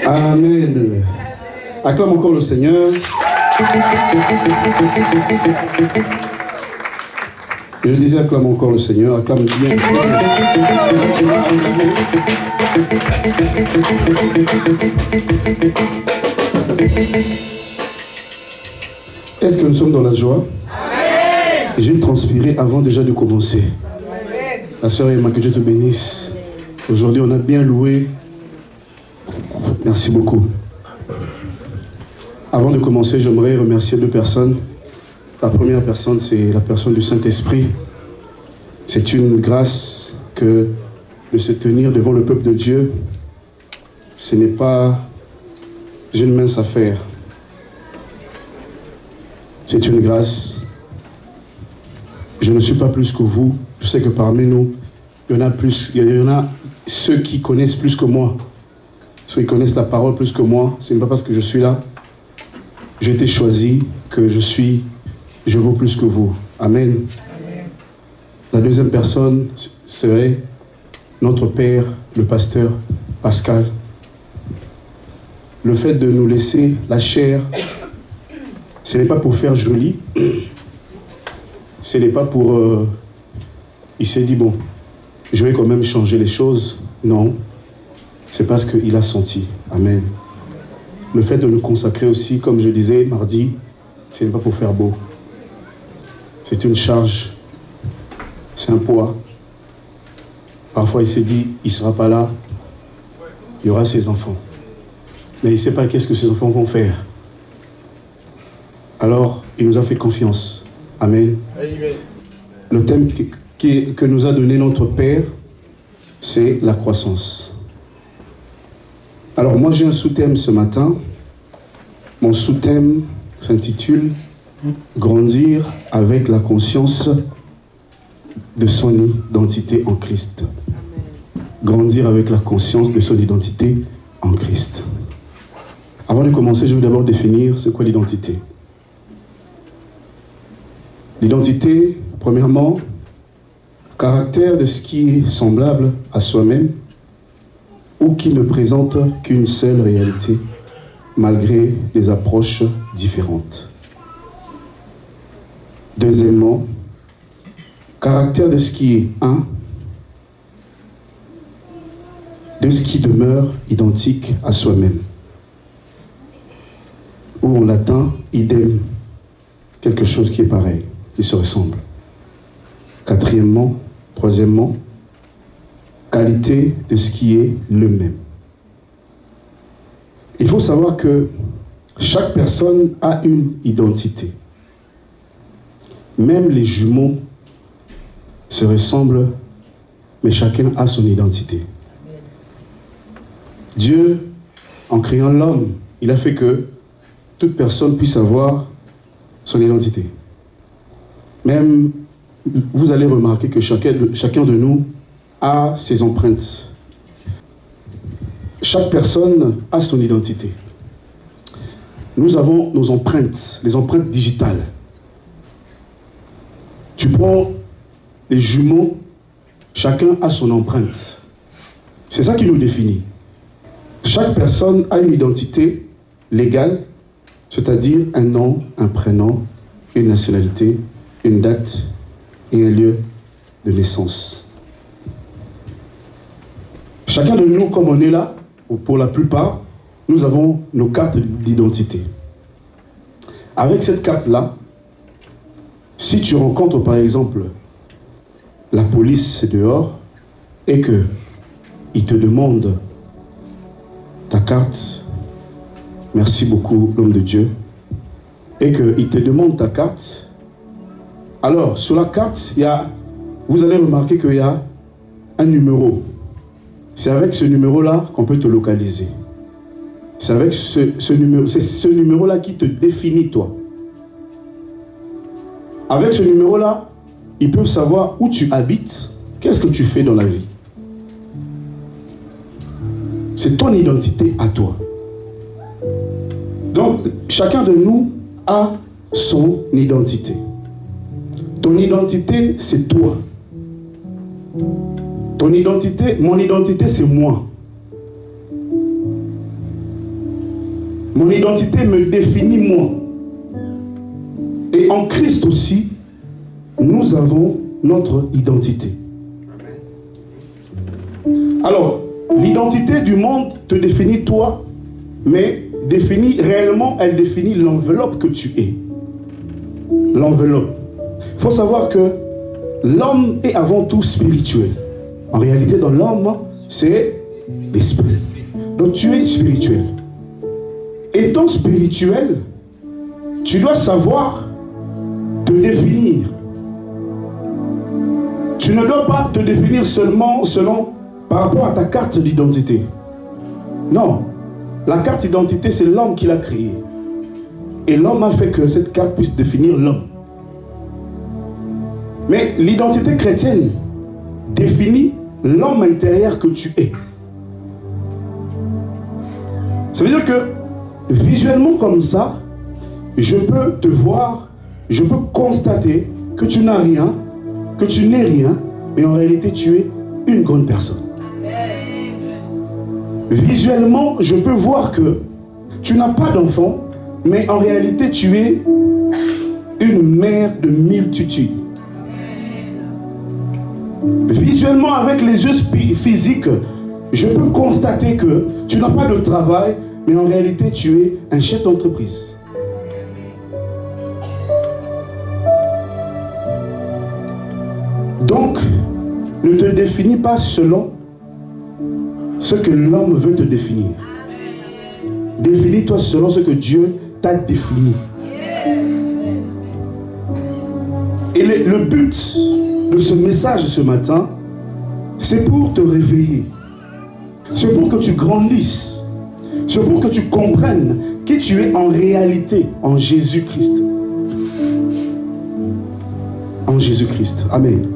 Amen. Acclame encore le Seigneur. Je disais, acclame encore le Seigneur, acclame bien. Est-ce que nous sommes dans la joie? Amen. J'ai transpiré avant déjà de commencer. Amen. La sœur Emma, que Dieu te bénisse. Aujourd'hui, on a bien loué. Merci beaucoup. Avant de commencer, j'aimerais remercier deux personnes. La première personne, c'est la personne du Saint-Esprit. C'est une grâce que de se tenir devant le peuple de Dieu, ce n'est pas une mince affaire. C'est une grâce. Je ne suis pas plus que vous. Je sais que parmi nous, il y en a ceux qui connaissent plus que moi. Ceux qui connaissent la parole plus que moi. Ce n'est pas parce que je suis là. J'ai été choisi que je vaux plus que vous. Amen. Amen. La deuxième personne serait notre père, le pasteur Pascal. Le fait de nous laisser la chair, ce n'est pas pour faire joli. Ce n'est pas pour... il s'est dit, bon, je vais quand même changer les choses. Non. C'est parce qu'il a senti. Amen. Le fait de nous consacrer aussi, comme je disais mardi, ce n'est pas pour faire beau. C'est une charge. C'est un poids. Parfois, il s'est dit, il ne sera pas là. Il y aura ses enfants. Mais il ne sait pas qu'est-ce que ses enfants vont faire. Alors, il nous a fait confiance. Amen. Amen. Le thème que nous a donné notre Père, c'est la croissance. Alors, moi, j'ai un sous-thème ce matin. Mon sous-thème s'intitule « Grandir avec la conscience de son identité en Christ ». Grandir avec la conscience de son identité en Christ. Avant de commencer, je vais d'abord définir c'est quoi l'identité. L'identité, premièrement, caractère de ce qui est semblable à soi-même ou qui ne présente qu'une seule réalité, malgré des approches différentes. Deuxièmement, caractère de ce qui est un, de ce qui demeure identique à soi-même. Ou en latin, idem, quelque chose qui est pareil, qui se ressemble. Troisièmement, qualité de ce qui est le même. Il faut savoir que chaque personne a une identité. Même les jumeaux se ressemblent, mais chacun a son identité. Dieu, en créant l'homme, il a fait que toute personne puisse avoir son identité. Même, vous allez remarquer que chacun de nous a ses empreintes. Chaque personne a son identité. Nous avons nos empreintes, les empreintes digitales. Tu prends les jumeaux, chacun a son empreinte. C'est ça qui nous définit. Chaque personne a une identité légale, c'est-à-dire un nom, un prénom, une nationalité, une date et un lieu de naissance. Chacun de nous, comme on est là, ou pour la plupart, nous avons nos cartes d'identité. Avec cette carte-là, si tu rencontres par exemple la police dehors et qu'ils te demandent ta carte, merci beaucoup l'homme de Dieu, et qu'ils te demandent ta carte, alors sur la carte, vous allez remarquer qu'il y a un numéro. C'est avec ce numéro-là qu'on peut te localiser. C'est avec ce numéro-là qui te définit, toi. Avec ce numéro-là, ils peuvent savoir où tu habites, qu'est-ce que tu fais dans la vie. C'est ton identité à toi. Donc, chacun de nous a son identité. Ton identité, c'est toi. Ton identité, mon identité, c'est moi. Mon identité me définit moi. Et en Christ aussi, nous avons notre identité. Alors, l'identité du monde te définit toi, mais définit réellement, elle définit l'enveloppe que tu es. L'enveloppe. Il faut savoir que l'homme est avant tout spirituel. En réalité, dans l'homme, c'est l'esprit. Donc tu es spirituel. Étant spirituel, tu dois savoir te définir. Tu ne dois pas te définir seulement par rapport à ta carte d'identité. Non. La carte d'identité, c'est l'homme qui l'a créée. Et l'homme a fait que cette carte puisse définir l'homme. Mais l'identité chrétienne définit l'homme intérieur que tu es. Ça veut dire que visuellement comme ça, je peux te voir, je peux constater que tu n'as rien, que tu n'es rien, mais en réalité tu es une grande personne. Visuellement, je peux voir que tu n'as pas d'enfant, mais en réalité tu es une mère de multitudes. Visuellement, avec les yeux physiques, je peux constater que tu n'as pas de travail, mais en réalité tu es un chef d'entreprise. Donc, ne te définis pas selon ce que l'homme veut te définir. Définis-toi selon ce que Dieu t'a défini. Et le but de ce message ce matin, c'est pour te réveiller. C'est pour que tu grandisses. C'est pour que tu comprennes qui tu es en réalité en Jésus-Christ. En Jésus-Christ. Amen.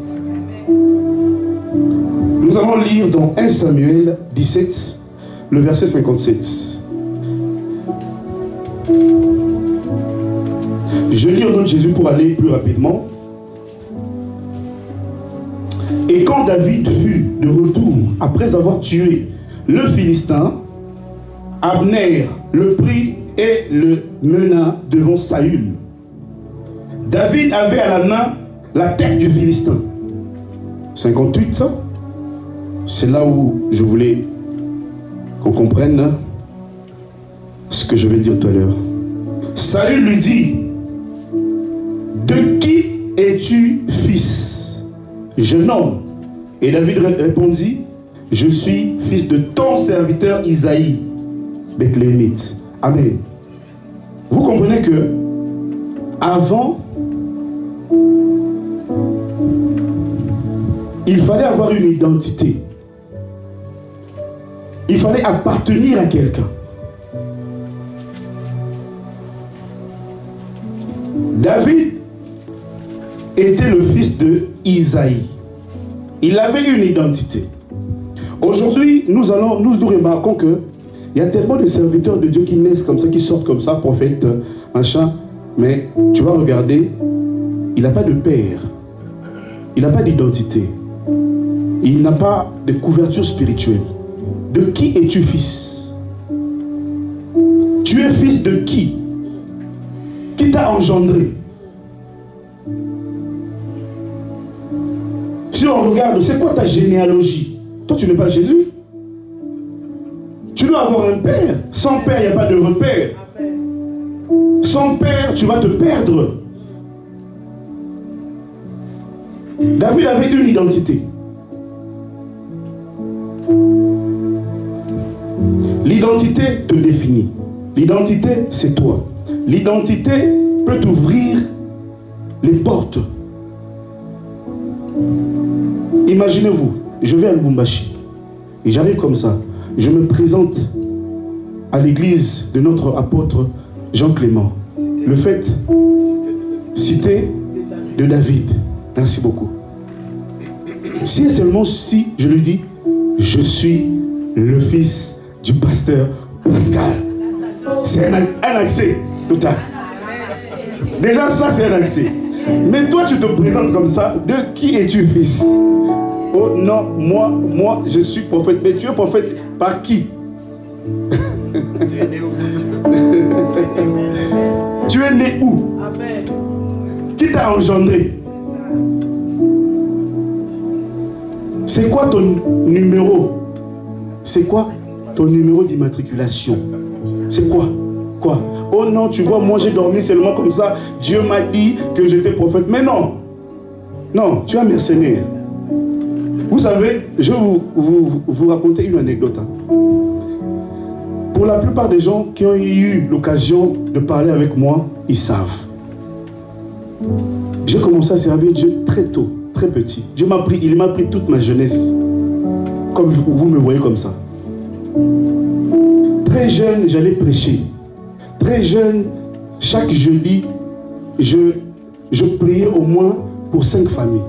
Nous allons lire dans 1 Samuel 17, le verset 57. Je lis au nom de Jésus pour aller plus rapidement. Et quand David fut de retour, après avoir tué le Philistin, Abner le prit et le mena devant Saül. David avait à la main la tête du Philistin. 58, c'est là où je voulais qu'on comprenne ce que je vais dire tout à l'heure. Saül lui dit, de qui es-tu fils, jeune homme? Et David répondit, je suis fils de ton serviteur Isaïe, Bethléemite. Amen. Vous comprenez que avant, il fallait avoir une identité. Il fallait appartenir à quelqu'un. David était le fils de Isaïe. Il avait une identité. Aujourd'hui, nous remarquons que il y a tellement de serviteurs de Dieu qui naissent comme ça, qui sortent comme ça, prophètes, machin. Mais tu vas regarder, il n'a pas de père. Il n'a pas d'identité. Il n'a pas de couverture spirituelle. De qui es-tu fils? Tu es fils de qui? Qui t'a engendré? Si on regarde, c'est quoi ta généalogie? Toi, tu n'es pas Jésus. Tu dois avoir un père. Sans père, il n'y a pas de repère. Sans père, tu vas te perdre. David avait une identité. L'identité te définit. L'identité, c'est toi. L'identité peut t'ouvrir les portes. Imaginez-vous, je vais à Lubumbashi et j'arrive comme ça. Je me présente à l'église de notre apôtre Jean Clément. Le fait, cité de David. Merci beaucoup. Si et seulement si je lui dis, je suis le fils du pasteur Pascal. C'est un accès total. Déjà ça c'est un accès. Mais toi tu te présentes comme ça, de qui es-tu fils? Oh non, moi, je suis prophète. Mais tu es prophète par qui? Tu es né où? Amen. Qui t'a engendré? C'est quoi ton numéro? C'est quoi ton numéro d'immatriculation? C'est quoi? Quoi? Oh non, tu vois, moi j'ai dormi seulement comme ça. Dieu m'a dit que j'étais prophète. Mais non. Non, tu es un mercenaire. Vous savez, je vais vous raconter une anecdote. Pour la plupart des gens qui ont eu l'occasion de parler avec moi, ils savent. J'ai commencé à servir Dieu très tôt, très petit. Dieu m'a pris, il m'a pris toute ma jeunesse. Comme vous me voyez comme ça. Très jeune, j'allais prêcher. Très jeune, chaque jeudi, je priais au moins pour 5 familles.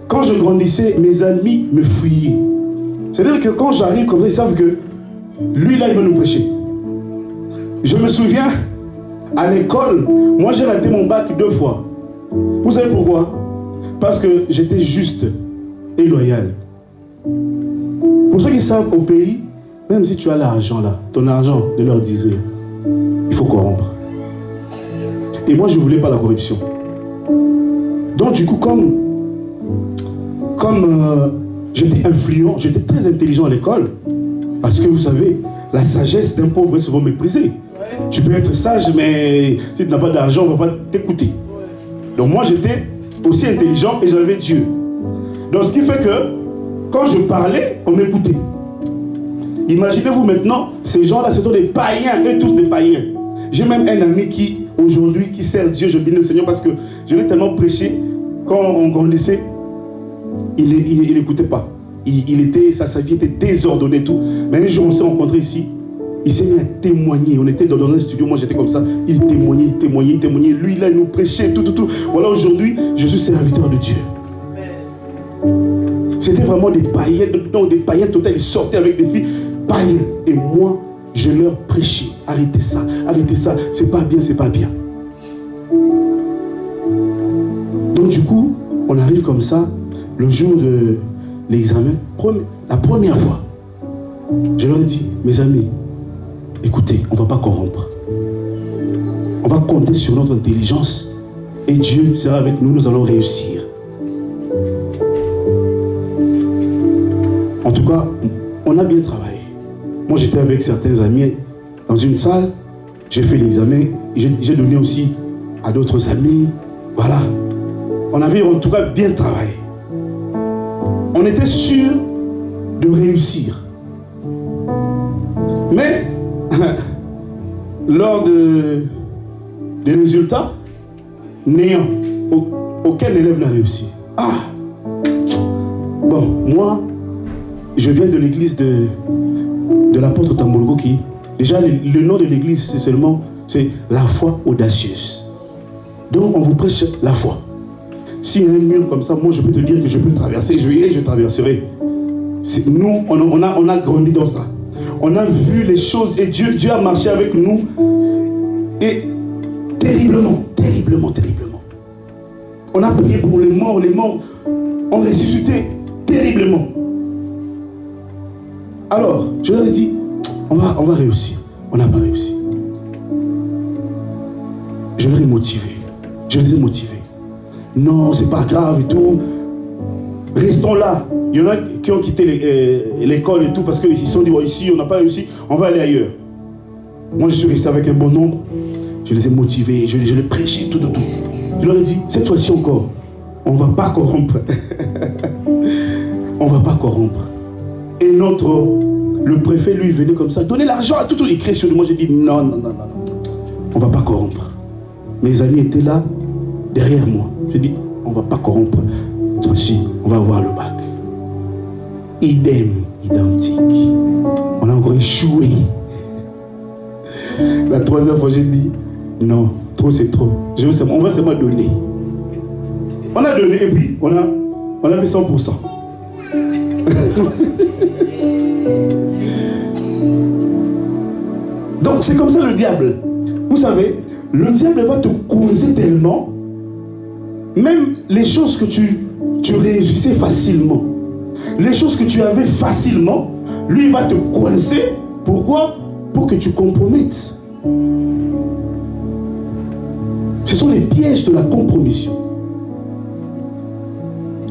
Quand je grandissais, mes amis me fuyaient. C'est-à-dire que quand j'arrive comme ça, ils savent que lui là, il va nous prêcher. Je me souviens, à l'école, moi j'ai raté mon bac 2 fois. Vous savez pourquoi? Parce que j'étais juste et loyal. Pour ceux qui savent au pays, même si tu as l'argent là, ton argent de leur diser, il faut corrompre. Et moi je ne voulais pas la corruption. Donc du coup, comme j'étais influent, j'étais très intelligent à l'école, parce que vous savez, la sagesse d'un pauvre est souvent méprisée. Tu peux être sage, mais si tu n'as pas d'argent, on ne va pas t'écouter. Donc moi j'étais aussi intelligent et j'avais Dieu. Donc ce qui fait que quand je parlais, on m'écoutait. Imaginez-vous maintenant, ces gens-là, ce sont des païens, eux tous des païens. J'ai même un ami qui, aujourd'hui, qui sert Dieu, je bénis le Seigneur parce que je l'ai tellement prêché, quand on grandissait, il n'écoutait pas. Sa vie était désordonnée et tout. Mais un jour, on s'est rencontrés ici, il s'est mis à témoigner. On était dans un studio, moi j'étais comme ça, il témoignait. Lui, là, il nous prêchait, tout. Voilà, aujourd'hui, je suis serviteur de Dieu. C'était vraiment des païens, des païens total, ils sortaient avec des filles païens. Et moi, je leur prêchais. Arrêtez ça, c'est pas bien. Donc du coup, on arrive comme ça, le jour de l'examen, la première fois, je leur ai dit, mes amis, écoutez, on ne va pas corrompre. On va compter sur notre intelligence et Dieu sera avec nous, nous allons réussir. En tout cas, on a bien travaillé. Moi, j'étais avec certains amis dans une salle, j'ai fait l'examen, j'ai donné aussi à d'autres amis. Voilà. On avait en tout cas bien travaillé. On était sûr de réussir. Mais, lors des résultats, néant. Aucun élève n'a réussi. Ah! Bon, moi, je viens de l'église de l'apôtre Tambolgo qui... Déjà, le nom de l'église, c'est la foi audacieuse. Donc, on vous prêche la foi. S'il y a un mur comme ça, moi, je peux te dire que je peux traverser. Je traverserai. Nous, on a grandi dans ça. On a vu les choses et Dieu a marché avec nous. Et terriblement. On a prié pour les morts ont ressuscité terriblement. Alors, je leur ai dit, on va réussir. On n'a pas réussi. Je leur ai motivé. Je les ai motivés. Non, c'est pas grave et tout. Restons là. Il y en a qui ont quitté l'école et tout parce qu'ils se sont dit, ici, on n'a pas réussi, on va aller ailleurs. Moi, je suis resté avec un bon nombre. Je les ai motivés, je les prêchais, tout. Je leur ai dit, cette fois-ci encore, on ne va pas corrompre. On ne va pas corrompre. Et le préfet, lui, venait comme ça, donner l'argent à tout. Il criait sur moi. J'ai dit, non. On ne va pas corrompre. Mes amis étaient là, derrière moi. J'ai dit, on ne va pas corrompre. Cette fois-ci, on va avoir le bac. Idem, identique. On a encore échoué. La 3e fois, j'ai dit, non, trop c'est trop. On va seulement donner. On a donné et puis on a fait 100%. Donc c'est comme ça le diable. Vous savez, le diable va te causer tellement, même les choses que tu tu réussissais facilement. Les choses que tu avais facilement, lui va te coincer. Pourquoi? Pour que tu compromettes. Ce sont les pièges de la compromission.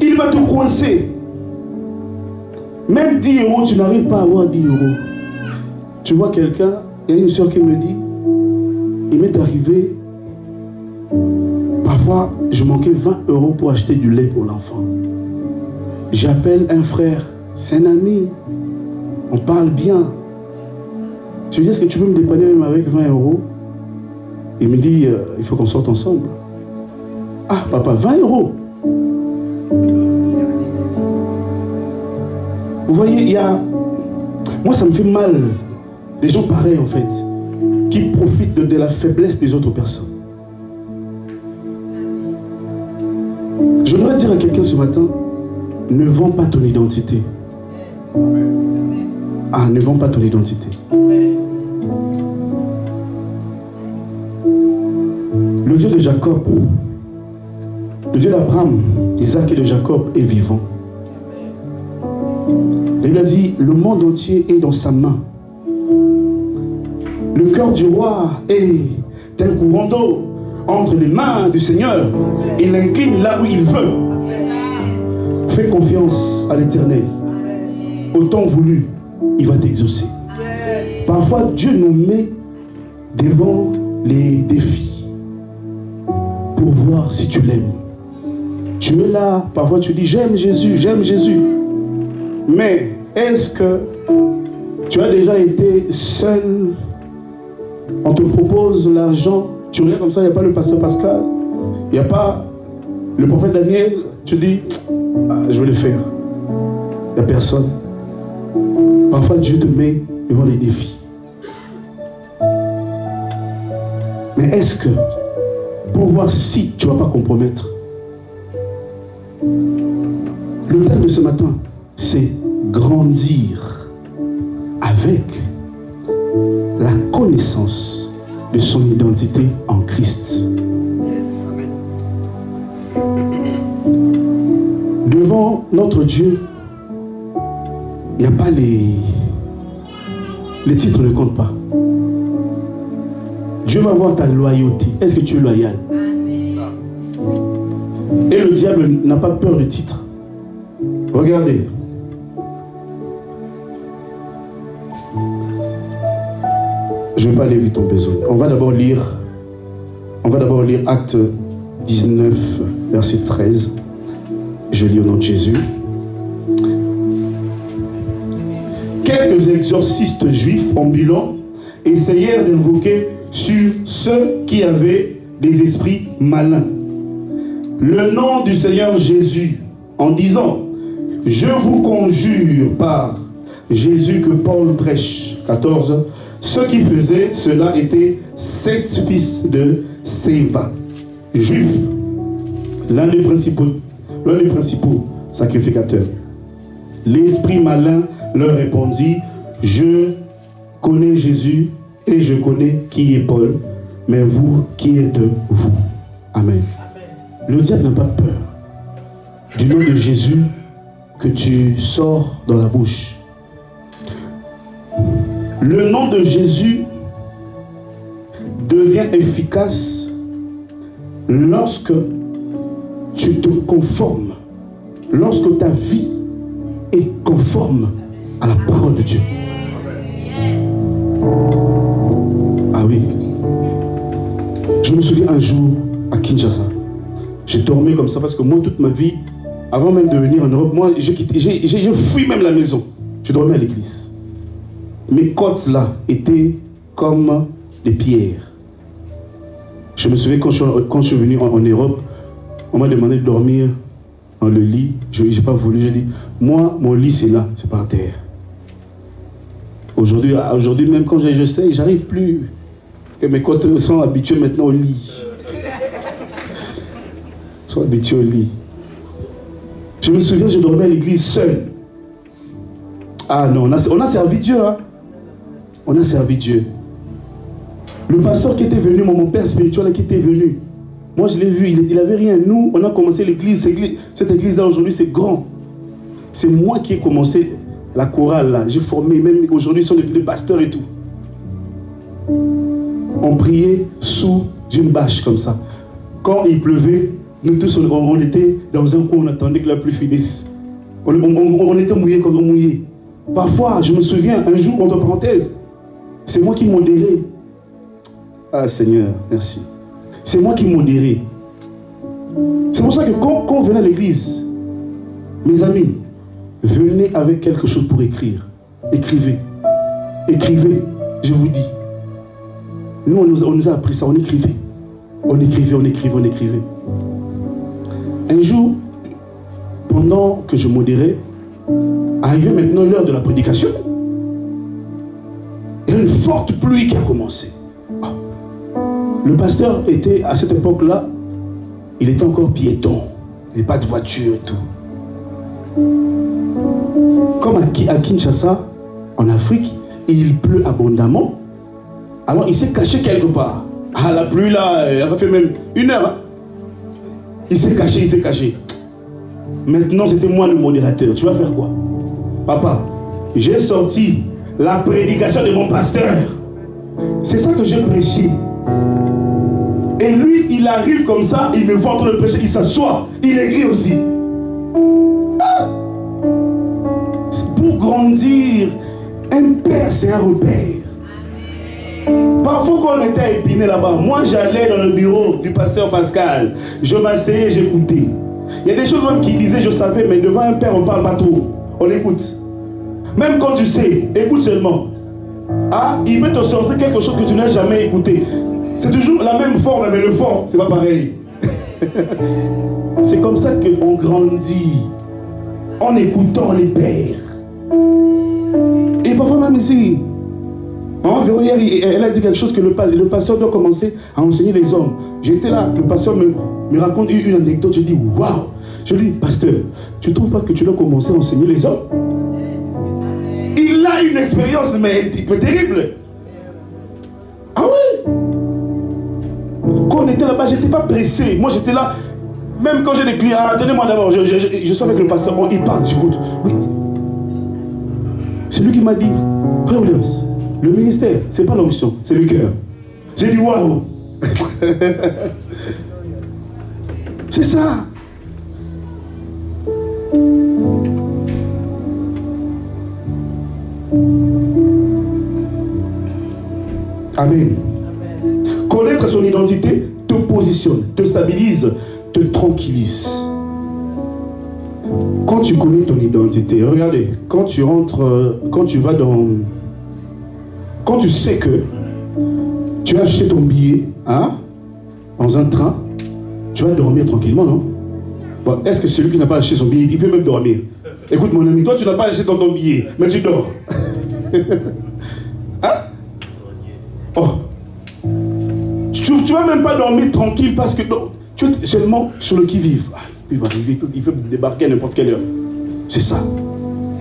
Il va te coincer. Même 10 euros, tu n'arrives pas à avoir 10 euros. Tu vois quelqu'un, il y a une soeur qui me dit, il m'est arrivé, parfois je manquais 20 euros pour acheter du lait pour l'enfant. J'appelle un frère, c'est un ami, on parle bien. Je lui dis, est-ce que tu peux me dépanner même avec 20 euros? Il me dit, il faut qu'on sorte ensemble. Ah, papa, 20 euros. Vous voyez, il y a... Moi, ça me fait mal. Des gens pareils, en fait, qui profitent de la faiblesse des autres personnes. Je voudrais dire à quelqu'un ce matin, ne vends pas ton identité. Ah, ne vends pas ton identité. Le Dieu de Jacob, le Dieu d'Abraham, d'Isaac et de Jacob est vivant. Et il a dit, le monde entier est dans sa main. Le cœur du roi est un courant d'eau entre les mains du Seigneur. Il l'incline là où il veut. Fais confiance à l'Éternel. Au temps voulu, il va t'exaucer. Parfois, Dieu nous met devant les défis pour voir si tu l'aimes. Tu es là, parfois tu dis, j'aime Jésus, j'aime Jésus. Mais est-ce que tu as déjà été seul? On te propose l'argent, tu regardes comme ça, il n'y a pas le pasteur Pascal, il n'y a pas le prophète Daniel, tu dis, ah, je vais le faire. Il n'y a personne. Parfois Dieu te met devant les défis. Mais est-ce que, pour voir si tu ne vas pas compromettre, le thème de ce matin, c'est grandir avec la connaissance de son identité en Christ. Devant notre Dieu, il n'y a pas les titres ne comptent pas. Dieu va voir ta loyauté. Est-ce que tu es loyal? Et le diable n'a pas peur de titres. Regardez. Je ne vais pas aller vite en besoin. On va d'abord lire Acte 19, verset 13. Je lis au nom de Jésus. Quelques exorcistes juifs ambulants essayèrent d'invoquer sur ceux qui avaient des esprits malins le nom du Seigneur Jésus en disant, je vous conjure par Jésus que Paul prêche. 14. Ceux qui faisaient cela étaient 7 fils de Séva, juifs, l'un des principaux sacrificateurs. L'esprit malin leur répondit, je connais Jésus et je connais qui est Paul, mais vous, qui êtes vous? Amen. Le diable n'a pas peur du nom de Jésus que tu sors dans la bouche. Le nom de Jésus devient efficace lorsque tu te conformes, lorsque ta vie est conforme à la parole de Dieu. Ah oui. Je me souviens un jour à Kinshasa, j'ai dormi comme ça parce que moi toute ma vie, avant même de venir en Europe, moi j'ai fui même la maison. Je dormais à l'église. Mes côtes là étaient comme des pierres. Je me souviens quand je suis venu en Europe, on m'a demandé de dormir dans le lit. Je n'ai pas voulu, j'ai dit, moi mon lit c'est là, c'est par terre. Aujourd'hui même quand j'essaie, j'arrive plus. Parce que mes côtes sont habituées maintenant au lit. Sont habituées au lit. Je me souviens, je dormais à l'église seul. Ah non, on a servi Dieu, hein. On a servi Dieu. Le pasteur qui était venu, mon père spirituel qui était venu, Moi, je l'ai vu, il n'avait rien. Nous, on a commencé l'église. Cette église-là, aujourd'hui, c'est grand. C'est moi qui ai commencé la chorale, là. J'ai formé, même aujourd'hui, ils sont devenus pasteurs et tout. On priait sous une bâche, comme ça. Quand il pleuvait, nous tous, on était dans un coin, on attendait que la pluie finisse. On était mouillés comme on mouillait. Parfois, je me souviens, un jour, entre parenthèses, c'est moi qui modérais. Ah Seigneur, merci. C'est moi qui modérais. C'est pour ça que quand on venait à l'église, mes amis, venez avec quelque chose pour écrire. Écrivez. Écrivez, je vous dis. Nous, on nous a appris ça, on écrivait. On écrivait, on écrivait, on écrivait. Un jour, pendant que je modérais, arrivait maintenant l'heure de la prédication. Il y a une forte pluie qui a commencé. Le pasteur était, à cette époque-là, il était encore piéton. Il n'y avait pas de voiture et tout. Comme à Kinshasa, en Afrique, il pleut abondamment. Alors il s'est caché quelque part. Ah, la pluie là, elle a fait même 1 heure. Hein? Il s'est caché, il s'est caché. Maintenant, c'était moi le modérateur. Tu vas faire quoi? Papa, j'ai sorti la prédication de mon pasteur. C'est ça que j'ai prêché. Et lui, il arrive comme ça, il me voit en train de prêcher, il s'assoit, il écrit aussi. Ah! Pour grandir, un père, c'est un repère. Parfois, quand on était à Épinay là-bas, moi j'allais dans le bureau du pasteur Pascal, je m'asseyais, j'écoutais. Il y a des choses même qu'il disait, je savais, mais devant un père, on ne parle pas trop. On écoute. Même quand tu sais, écoute seulement. Ah, il peut te sortir quelque chose que tu n'as jamais écouté. C'est toujours la même forme, mais le fond, c'est pas pareil. C'est comme ça qu'on grandit, en écoutant les pères. Et parfois même ici, hier, elle a dit quelque chose que le pasteur doit commencer à enseigner les hommes. J'étais là, le pasteur me raconte une anecdote, je dis waouh. Je dis, pasteur, tu ne trouves pas que tu dois commencer à enseigner les hommes? Il a une expérience, mais terrible. Ah oui? Quand on était là-bas, je n'étais pas pressé. Moi, j'étais là. Même quand j'ai des clients, attendez-moi d'abord, je suis avec le pasteur. Bon, il parle, j'écoute. Oui. C'est lui qui m'a dit, Frère Williams, le ministère, ce n'est pas l'onction, c'est le cœur. J'ai dit, waouh. C'est ça. Amen. Connaître son identité te positionne, te stabilise, te tranquillise. Quand tu connais ton identité, regardez, quand tu rentres, quand tu vas dans... Quand tu sais que tu as acheté ton billet hein, dans un train, tu vas dormir tranquillement, non? Bon, est-ce que celui qui n'a pas acheté son billet, il peut même dormir? Écoute mon ami, toi tu n'as pas acheté ton billet, mais tu dors. Hein? Oh. Tu vas même pas dormir tranquille parce que non, tu es seulement sur le qui-vive. Ah, il va arriver, il peut débarquer à n'importe quelle heure. C'est ça.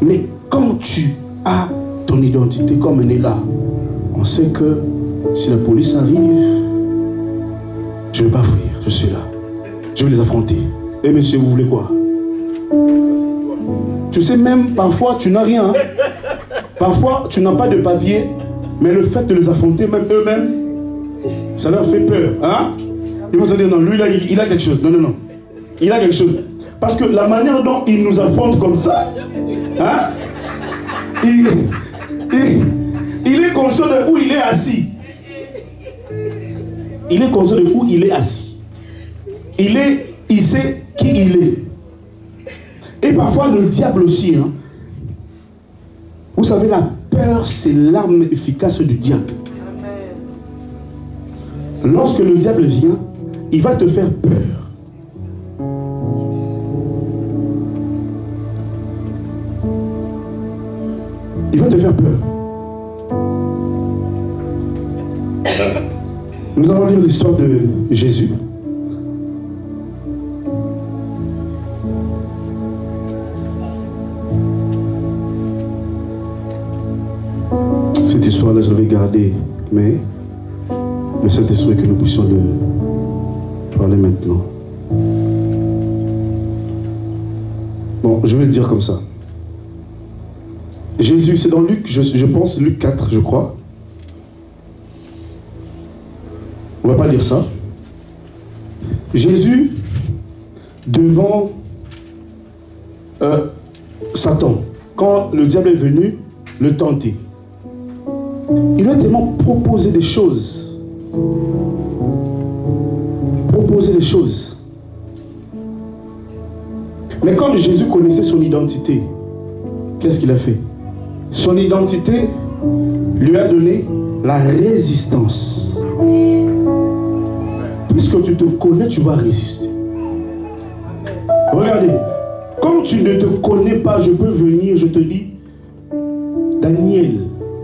Mais quand tu as ton identité comme elle est là, on sait que si la police arrive, je ne vais pas fuir, je suis là. Je vais les affronter. Eh monsieur, vous voulez quoi? Tu sais, même parfois tu n'as rien. Hein? Parfois tu n'as pas de papier, mais le fait de les affronter, même eux-mêmes, ça leur fait peur. Hein? Ils vont se dire non, lui là, il a quelque chose. Non, non, non. Il a quelque chose. Parce que la manière dont il nous affronte comme ça, hein? Il est conscient de où il est assis. Il est conscient de où il est assis. Il sait qui il est. Et parfois le diable aussi. Hein. Vous savez, la peur, c'est l'arme efficace du diable. Lorsque le diable vient, il va te faire peur. Il va te faire peur. Nous allons lire l'histoire de Jésus. Cette histoire-là, je l'avais gardée, mais le Saint-Esprit que nous puissions Parlez maintenant. Bon, je vais le dire comme ça. Jésus, c'est dans Luc, je pense, Luc 4, je crois. On ne va pas lire ça. Jésus, devant Satan, quand le diable est venu le tenter, il lui a tellement proposé des choses. Proposé des choses. Mais quand Jésus connaissait son identité, qu'est-ce qu'il a fait? Son identité lui a donné la résistance. Puisque tu te connais, tu vas résister. Regardez, quand tu ne te connais pas, je peux venir, je te dis, Daniel,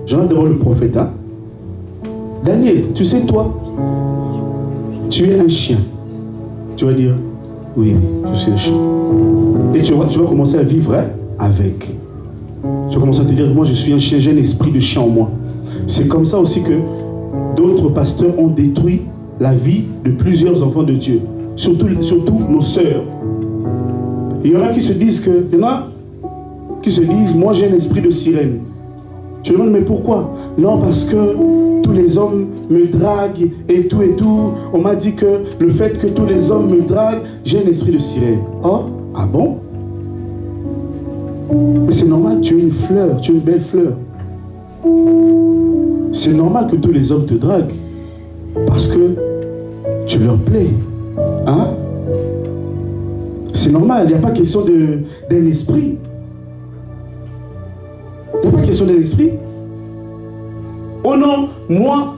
j'en ai devant le prophète, hein? Daniel, tu sais toi, tu es un chien. Tu vas dire, oui, je suis un chien. Et tu vas commencer à vivre avec. Tu vas commencer à te dire, moi je suis un chien, j'ai un esprit de chien en moi. C'est comme ça aussi que d'autres pasteurs ont détruit la vie de plusieurs enfants de Dieu. Surtout nos sœurs. Il y en a qui se disent moi j'ai un esprit de sirène. Tu te demandes, mais pourquoi? Non, parce que tous les hommes me draguent et tout et tout. On m'a dit que le fait que tous les hommes me draguent, j'ai un esprit de sirène. Oh, ah bon? Mais c'est normal, tu es une fleur, tu es une belle fleur. C'est normal que tous les hommes te draguent. Parce que tu leur plais. Hein? C'est normal, il n'y a pas question d'un esprit. Il n'y a pas question d'un esprit. Oh non, moi,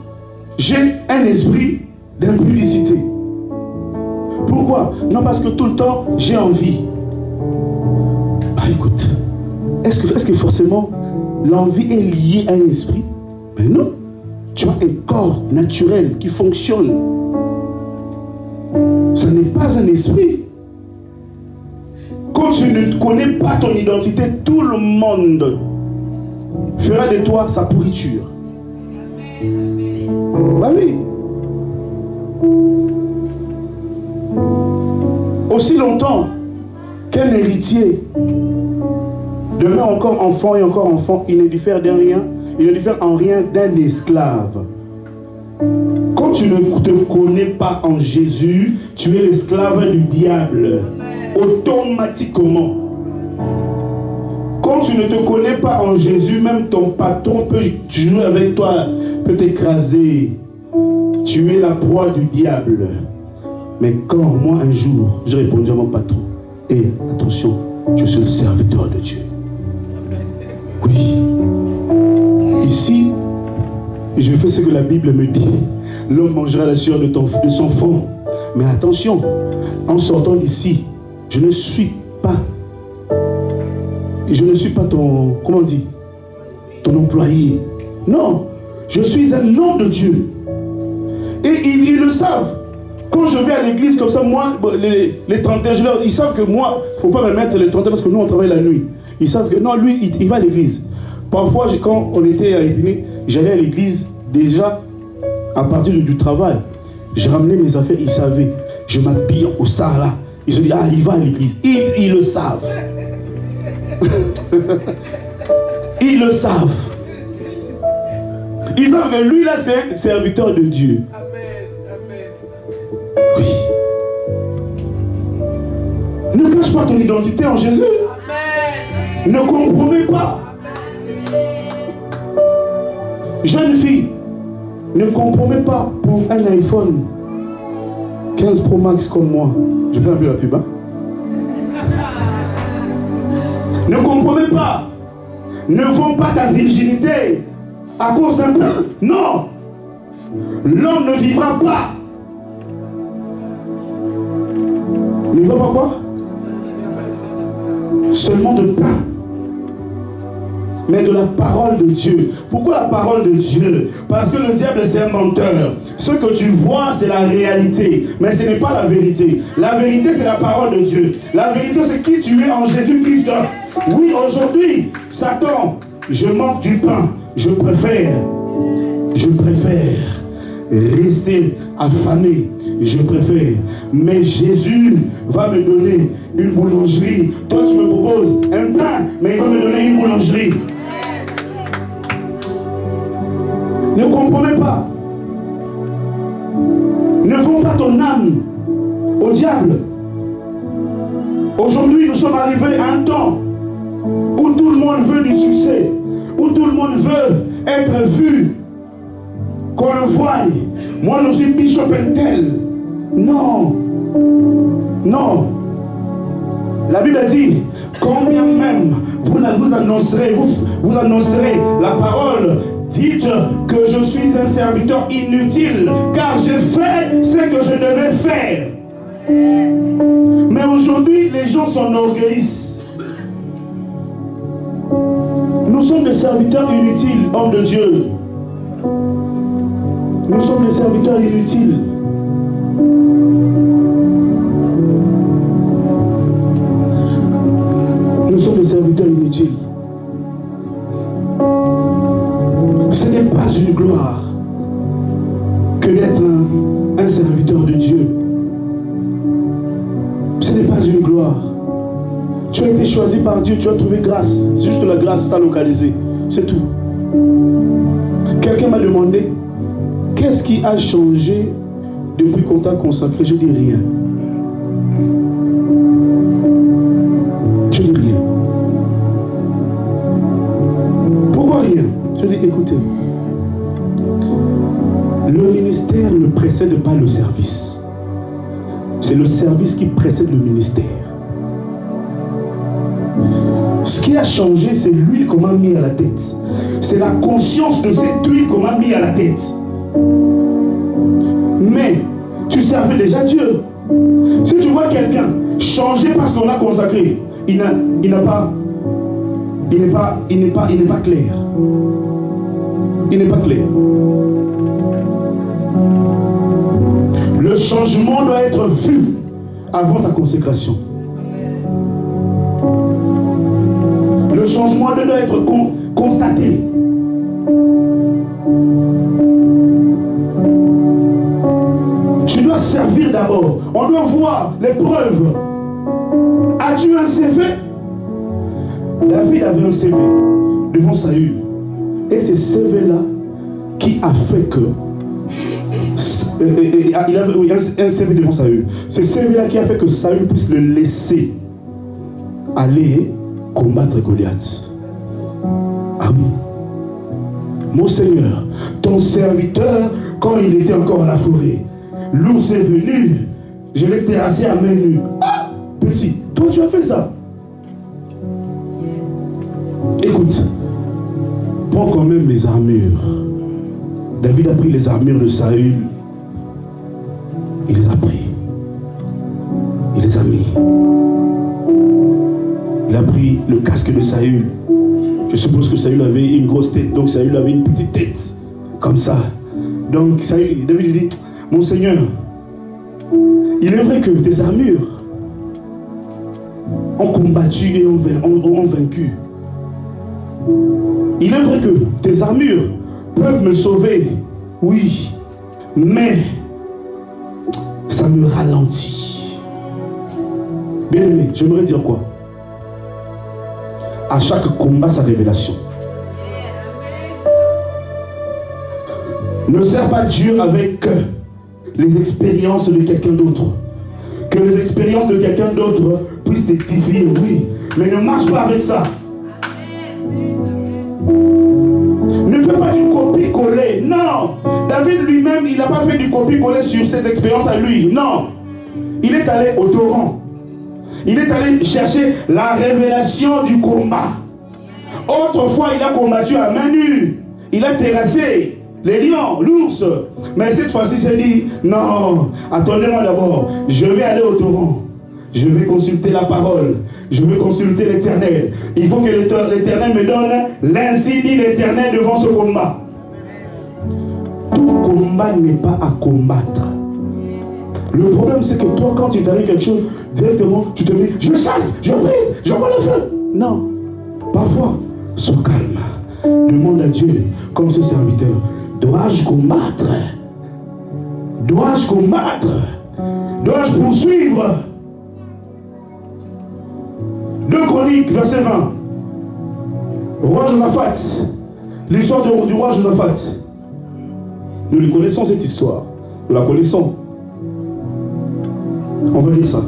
j'ai un esprit d'impudicité. Pourquoi? Non, parce que tout le temps, j'ai envie. Ah, écoute, est-ce que forcément l'envie est liée à un esprit? Mais non. Tu as un corps naturel qui fonctionne. Ce n'est pas un esprit. Quand tu ne connais pas ton identité, tout le monde fera de toi sa pourriture. Bah oui. Aussi longtemps qu'un héritier demeure encore enfant et encore enfant, il ne diffère de rien. Il ne diffère en rien d'un esclave. Quand tu ne te connais pas en Jésus, tu es l'esclave du diable. Automatiquement. Quand tu ne te connais pas en Jésus, même ton patron peut jouer avec toi, peut t'écraser. Tu es la proie du diable. Mais quand moi un jour, j'ai répondu à mon patron, et attention, je suis le serviteur de Dieu. Oui. Ici, je fais ce que la Bible me dit. L'homme mangera la sueur de son front. Mais attention, en sortant d'ici, je ne suis pas ton, comment on dit, ton employé. Non, je suis un homme de Dieu. Et ils le savent. Quand je vais à l'église comme ça, moi, les 31, ils savent que moi, il ne faut pas me mettre les 31 parce que nous, on travaille la nuit. Ils savent que non, lui, il va à l'église. Parfois, quand on était à Épinay, j'allais à l'église déjà à partir du travail. J'ai ramené mes affaires, ils savaient. Je m'habille au star là. Ils se disent, ah, il va à l'église. Ils le savent. Ils le savent. Ils savent que lui là, c'est un serviteur de Dieu. Oui. Ne cache pas ton identité en Jésus. Ne compromets pas. Jeune fille, ne compromets pas pour un iPhone 15 Pro Max comme moi. Je fais un peu la pub, hein? Ne compromets pas. Ne vends pas ta virginité à cause d'un pain. Non. L'homme ne vivra pas. Ne vivra pas quoi? Seulement de pain. Mais de la parole de Dieu. Pourquoi la parole de Dieu? Parce que le diable c'est un menteur. Ce que tu vois c'est la réalité. Mais ce n'est pas la vérité. La vérité c'est la parole de Dieu. La vérité c'est qui tu es en Jésus-Christ. Oui, aujourd'hui, Satan, je manque du pain. Je préfère rester affamé. je préfère. Mais Jésus va me donner une boulangerie. Toi, tu me proposes un pain, mais il va me donner une boulangerie. Ne comprenez pas. Ne vends pas ton âme au diable. Aujourd'hui, nous sommes arrivés à un temps où tout le monde veut du succès, où tout le monde veut être vu, qu'on le voie. Moi, je suis Bishop Intel. Non. Non. La Bible a dit, combien même vous annoncerez la parole, dites que je suis un serviteur inutile, car j'ai fait ce que je devais faire. Mais aujourd'hui, les gens s'enorgueillissent. Nous sommes des serviteurs inutiles, hommes de Dieu. Nous sommes des serviteurs inutiles. Nous sommes des serviteurs inutiles. Ce n'est pas une gloire que d'être un serviteur de Dieu. Ce n'est pas une gloire. Tu as été choisi par Dieu, tu as trouvé grâce. C'est juste la grâce t'a localisé. C'est tout. Quelqu'un m'a demandé, qu'est-ce qui a changé depuis qu'on t'a consacré? Je dis rien. Je dis rien. Pourquoi rien? Je dis, écoutez, le ministère ne précède pas le service. C'est le service qui précède le ministère. Ce qui a changé, c'est l'huile qu'on m'a mis à la tête. C'est la conscience de cette huile qu'on m'a mis à la tête. Mais tu servais déjà Dieu. Si tu vois quelqu'un changer parce qu'on l'a consacré, il n'est pas clair. Il n'est pas clair. Le changement doit être vu avant ta consécration. Le changement doit être constaté. Tu dois servir d'abord. On doit voir les preuves. As-tu un CV? David avait un CV devant Saül. Et c'est ce CV-là qui a fait que... il avait un CV devant Saül. C'est ce CV-là qui a fait que Saül puisse le laisser aller combattre Goliath. Ah oui. Mon Seigneur, ton serviteur, quand il était encore à la forêt, l'ours est venu, je l'ai terrassé à main nue. Ah, petit, toi tu as fait ça. Écoute, prends quand même les armures. David a pris les armures de Saül. Il les a pris. Il les a mis. Il a pris le casque de Saül. Je suppose que Saül avait une grosse tête, donc Saül avait une petite tête. Comme ça. Donc Saül, David dit, mon Seigneur, il est vrai que tes armures ont combattu et ont vaincu. Il est vrai que tes armures peuvent me sauver. Oui. Mais ça me ralentit. Bien aimé, j'aimerais dire quoi? À chaque combat, sa révélation. Ne sers pas Dieu avec les expériences de quelqu'un d'autre. Que les expériences de quelqu'un d'autre puissent t'édifier, oui. Mais ne marche pas avec ça. Ne fais pas du copie-coller. Non. David lui-même, il n'a pas fait du copie-coller sur ses expériences à lui. Non. Il est allé au torrent. Il est allé chercher la révélation du combat. Autrefois, il a combattu à main nue. Il a terrassé les lions, l'ours. Mais cette fois-ci, il s'est dit, non, attendez-moi d'abord. Je vais aller au torrent. Je vais consulter la parole. Je vais consulter l'Éternel. Il faut que l'Éternel me donne l'ainsi dit l'Éternel devant ce combat. Tout combat n'est pas à combattre. Le problème, c'est que toi, quand il t'arrive quelque chose, directement, tu te dis, je chasse, je brise, j'envoie le feu. Non. Parfois, sois calme. Demande à Dieu, comme ce serviteur, dois-je combattre? Dois-je combattre? Dois-je poursuivre? 2 Chroniques, verset 20. Roi Josaphat. L'histoire du roi Josaphat. Nous les connaissons, cette histoire. Nous la connaissons. On va lire ça.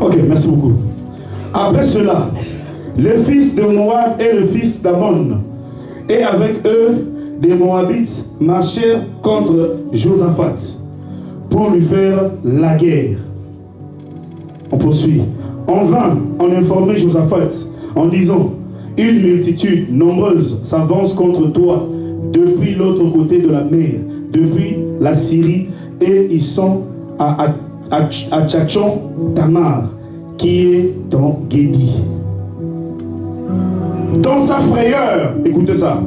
Ok, merci beaucoup. Après cela, les fils de Moab et le fils d'Ammon, et avec eux, des Moabites marchèrent contre Josaphat pour lui faire la guerre. On poursuit. En vain, on informait Josaphat en disant: une multitude nombreuse s'avance contre toi depuis l'autre côté de la mer, depuis la Syrie, et ils sont à Tchachon Tamar, qui est dans Guédi. Dans sa frayeur, écoutez ça,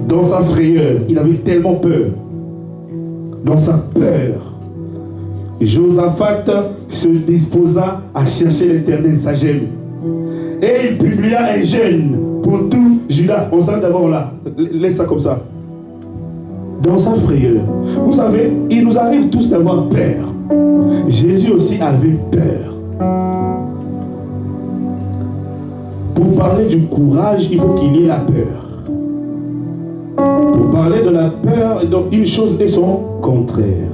dans sa frayeur, il avait tellement peur. Dans sa peur, Josaphat se disposa à chercher l'Éternel, sa gemme. Et il publia un jeûne pour tout Juda. On s'en d'abord là, laisse ça comme ça. Dans sa frayeur, vous savez, il nous arrive tous d'avoir peur. Jésus aussi avait peur. Pour parler du courage, il faut qu'il y ait la peur. Pour parler de la peur, donc une chose est son contraire.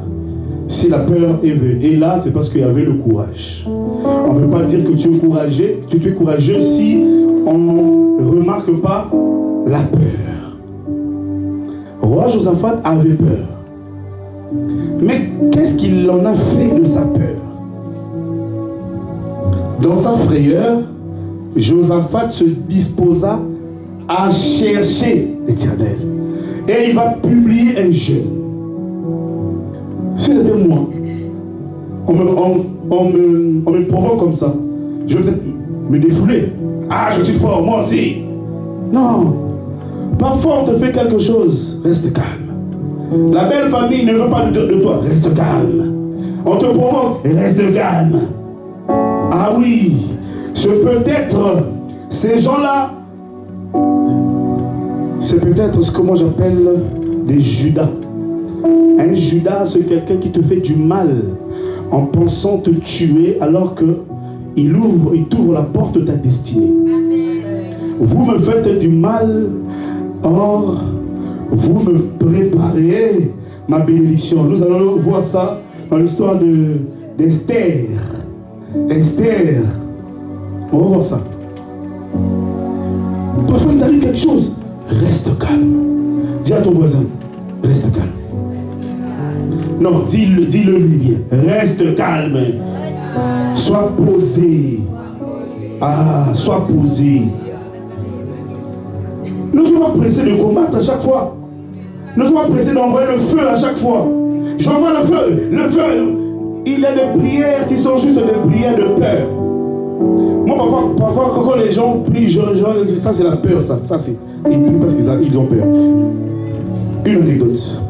Si la peur est venue, et là, c'est parce qu'il y avait le courage. On ne peut pas dire que tu es courageux si on ne remarque pas la peur. Roi Josaphat avait peur. Mais qu'est-ce qu'il en a fait de sa peur? Dans sa frayeur, Josaphat se disposa à chercher l'Éternel. Et il va publier un jeûne. Si c'était moi, on me provoque comme ça, je vais peut-être me défouler. Ah, je suis fort, moi aussi. Non. Parfois, on te fait quelque chose, reste calme. La belle famille ne veut pas de toi, reste calme. On te provoque, reste calme. Ah oui, c'est peut-être ces gens-là, c'est peut-être ce que moi j'appelle des Judas. Un Judas, c'est quelqu'un qui te fait du mal en pensant te tuer alors qu'il t'ouvre la porte de ta destinée. Vous me faites du mal, or vous me préparez ma bénédiction. Nous allons voir ça dans l'histoire d'Esther. Esther. On va voir ça. Parfois, il arrive quelque chose. Reste calme. Dis à ton voisin, reste calme. Non, dis-le lui bien. Reste calme. Sois posé. Ah, sois posé. Ne sois pas pressé de combattre à chaque fois. Ne sois pas pressé d'envoyer le feu à chaque fois. J'envoie le feu. Le feu. Il y a des prières qui sont juste des prières de peur. Moi, parfois quand les gens prient, ça c'est la peur, ça c'est. Ils prient parce qu'ils ont peur. Une anecdote.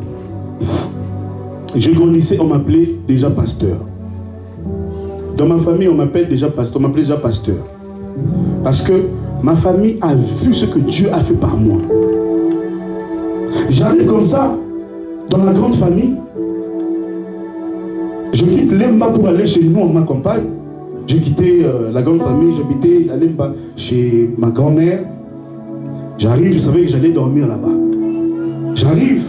Je grandissais, on m'appelait déjà pasteur. Dans ma famille, on m'appelle déjà pasteur. On m'appelait déjà pasteur. Parce que ma famille a vu ce que Dieu a fait par moi. J'arrive comme ça, dans la grande famille. Je quitte Lemba pour aller chez nous, on m'accompagne. J'ai quitté la grande famille, j'habitais à Lemba chez ma grand-mère. J'arrive, je savais que j'allais dormir là-bas. J'arrive,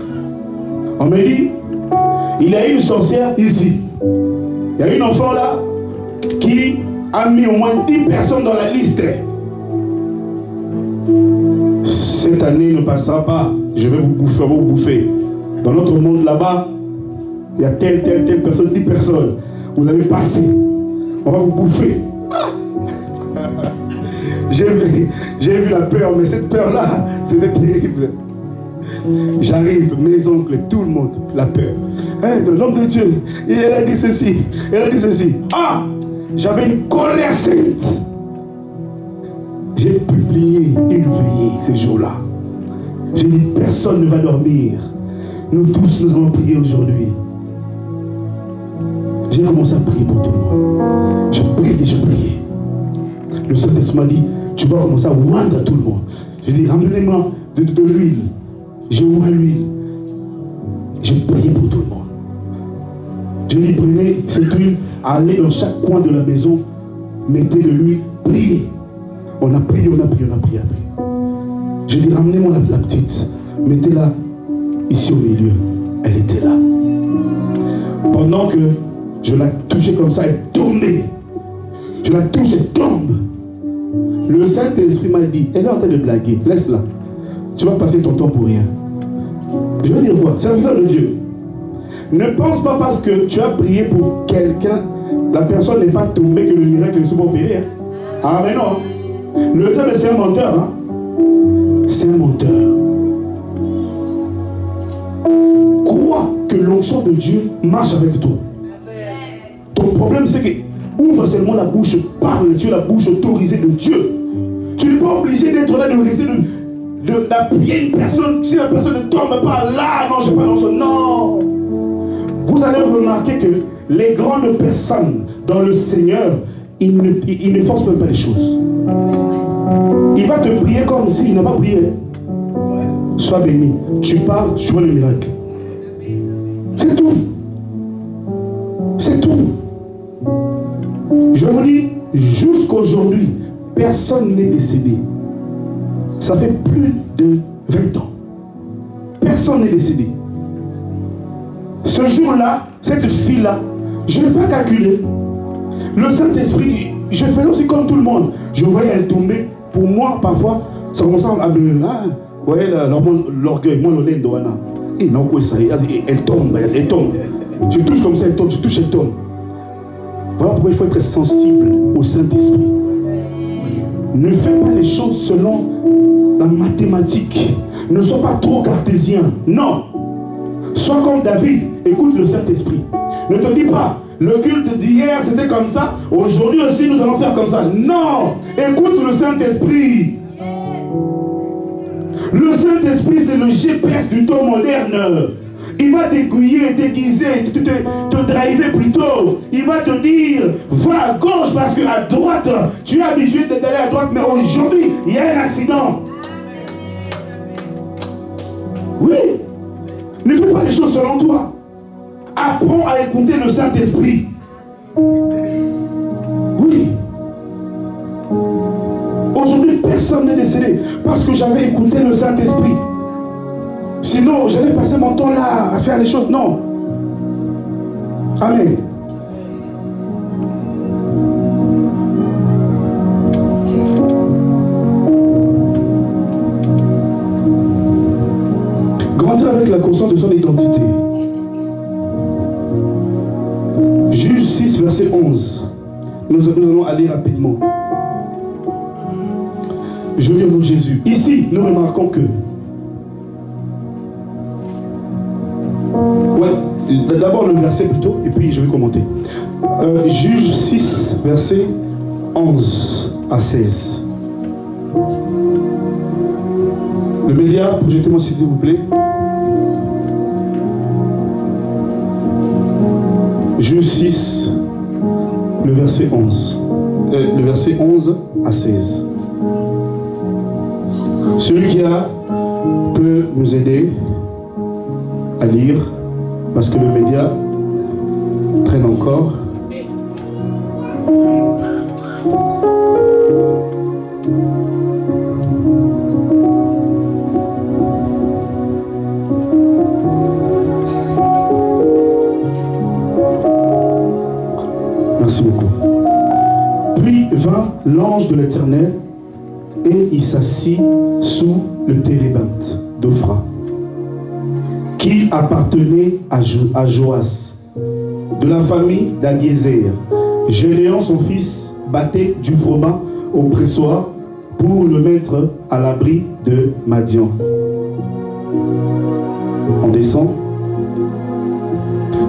on me dit, il y a une sorcière ici. Il y a une enfant là qui a mis au moins 10 personnes dans la liste. Cette année ne passera pas, je vais vous bouffer. Dans notre monde là-bas, il y a telle personne, 10 personnes. Vous allez passer. On va vous bouffer. J'ai vu la peur, mais cette peur-là, c'était terrible. J'arrive, mes oncles, tout le monde, la peur. Hey, l'homme de Dieu, il a dit ceci, il a dit ceci. Ah, j'avais une colère sainte. J'ai publié une veillée ce jour-là. J'ai dit, personne ne va dormir. Nous tous, nous allons prier aujourd'hui. J'ai commencé à prier pour tout le monde. Je priais. Le Saint-Esprit m'a dit, tu vas commencer à oindre tout le monde. J'ai dit, ramenez-moi de l'huile. J'ai oint l'huile. J'ai prié pour tout le monde. J'ai dit, prenez cette huile, allez dans chaque coin de la maison, mettez de l'huile, priez. On a prié. J'ai dit, ramenez-moi la petite, mettez-la ici au milieu. Elle était là. Pendant que je la touchais comme ça, elle tombait. Je la touche, elle tombe. Le Saint-Esprit m'a dit, elle est en train de blaguer, laisse-la. Tu vas passer ton temps pour rien. Je veux dire quoi? Serviteur de Dieu. Ne pense pas parce que tu as prié pour quelqu'un, la personne n'est pas tombée que le miracle ne soit pas opéré. Hein? Ah mais non. Le diable c'est un menteur. Hein? C'est un menteur. Crois que l'onction de Dieu marche avec toi. Ton problème c'est que ouvre seulement la bouche, parle, tu es la bouche autorisée de Dieu. Tu n'es pas obligé d'être là, de rester d'appuyer une personne. Si la personne ne tombe pas là, non, je n'ai pas l'onction. Non. Vous allez remarquer que les grandes personnes dans le Seigneur, ils ne forcent même pas les choses. Il va te prier comme s'il n'a pas prié. Sois béni. Tu parles, tu vois le miracle. C'est tout. C'est tout. Je vous dis, jusqu'aujourd'hui, personne n'est décédé. Ça fait plus de 20 ans. Personne n'est décédé. Ce jour-là, cette fille-là, je n'ai pas calculé. Le Saint-Esprit, je faisais aussi comme tout le monde. Je voyais elle tomber. Pour moi, parfois, ça commençait à me... Vous voyez l'orgueil, moi, le lait d'Oana. Et non, elle tombe, elle tombe. Je touche comme ça, elle tombe, je touche, elle tombe. Voilà pourquoi il faut être sensible au Saint-Esprit. Ne fais pas les choses selon la mathématique. Ne sois pas trop cartésien. Non. Sois comme David. Écoute le Saint-Esprit. Ne te dis pas, le culte d'hier c'était comme ça, aujourd'hui aussi nous allons faire comme ça. Non. Écoute le Saint-Esprit. Le Saint-Esprit c'est le GPS du temps moderne. Il va t'aiguiller, t'aiguiser, te driver plutôt. Il va te dire, va à gauche parce qu'à droite, tu es habitué d'aller à droite, mais aujourd'hui, il y a un accident. Oui. Ne fais pas les choses selon toi. Apprends à écouter le Saint-Esprit. Oui. Aujourd'hui, personne n'est décédé parce que j'avais écouté le Saint-Esprit. Sinon, j'allais passer mon temps là à faire les choses. Non. Amen. Grandir avec la conscience de son identité. Juge 6, verset 11. Nous allons aller rapidement. Je viens de Jésus. Ici, nous remarquons que d'abord le verset plutôt, et puis je vais commenter. Juge 6, verset 11 à 16. Le média, projetez-moi s'il vous plaît. Juge 6, le verset 11. Le verset 11 à 16. Celui qui a peut nous aider à lire. Parce que le média traîne encore. Merci beaucoup. Puis vint l'ange de l'Éternel et il s'assit sous le térébinthe d'Ophra, qui appartenait à Joas, de la famille d'Abiézer. Gédéon, son fils, battait du froment au pressoir pour le mettre à l'abri de Madian. On descend.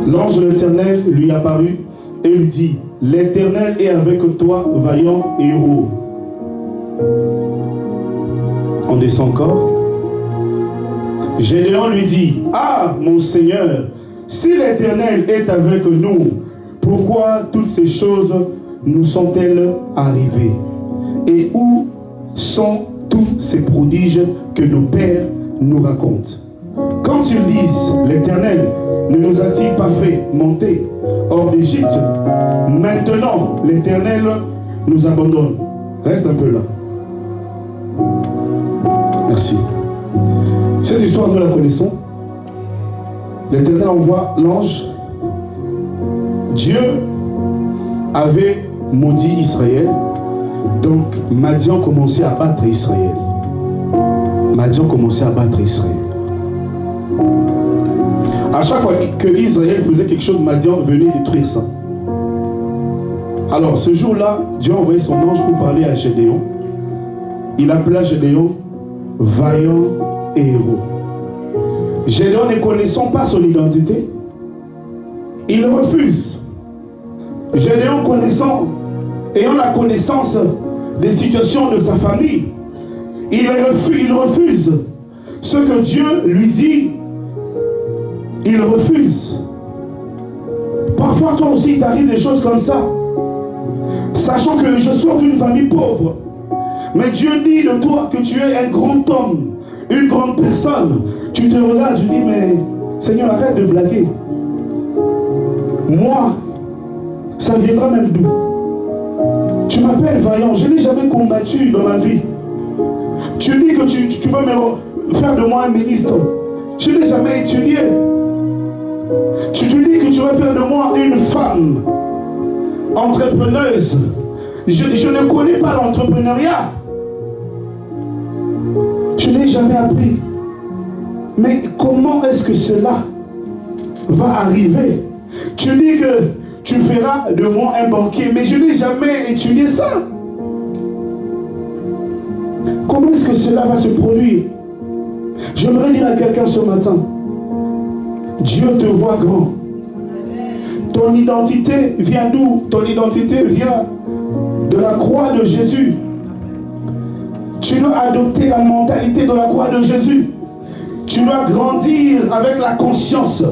L'ange de l'Éternel lui apparut et lui dit, l'Éternel est avec toi, vaillant héros. On descend encore. Gédéon lui dit, ah mon Seigneur, si l'Éternel est avec nous, pourquoi toutes ces choses nous sont-elles arrivées? Et où sont tous ces prodiges que nos pères nous racontent? Quand ils disent, l'Éternel ne nous a-t-il pas fait monter hors d'Égypte? Maintenant, l'Éternel nous abandonne. Reste un peu là. Merci. Cette histoire, nous la connaissons. L'Éternel envoie l'ange. Dieu avait maudit Israël. Donc, Madian commençait à battre Israël. Madian commençait à battre Israël. À chaque fois que Israël faisait quelque chose, Madian venait détruire ça. Alors, ce jour-là, Dieu a envoyé son ange pour parler à Gédéon. Il appela Gédéon vaillant et héros. Gédéon, ne connaissant pas son identité, il refuse. Gédéon ayant la connaissance des situations de sa famille, il refuse ce que Dieu lui dit. Il refuse. Parfois, toi aussi, il t'arrive des choses comme ça. Sachant que je sors d'une famille pauvre. Mais Dieu dit de toi que tu es un grand homme, une grande personne. Tu te regardes, tu dis, mais Seigneur, arrête de blaguer. Moi, ça viendra même d'où? Tu m'appelles vaillant, je n'ai jamais combattu dans ma vie. Tu dis que tu veux me faire de moi un ministre. Je n'ai jamais étudié. Tu te dis que tu vas faire de moi une femme entrepreneuse. Je ne connais pas l'entrepreneuriat. Je n'ai jamais appris. Mais comment est-ce que cela va arriver? Tu dis que tu feras de moi un banquier, mais je n'ai jamais étudié ça. Comment est-ce que cela va se produire? J'aimerais dire à quelqu'un ce matin, Dieu te voit grand. Ton identité vient d'où? Ton identité vient de la croix de Jésus. Tu dois adopter la mentalité de la croix de Jésus. Tu dois grandir avec la conscience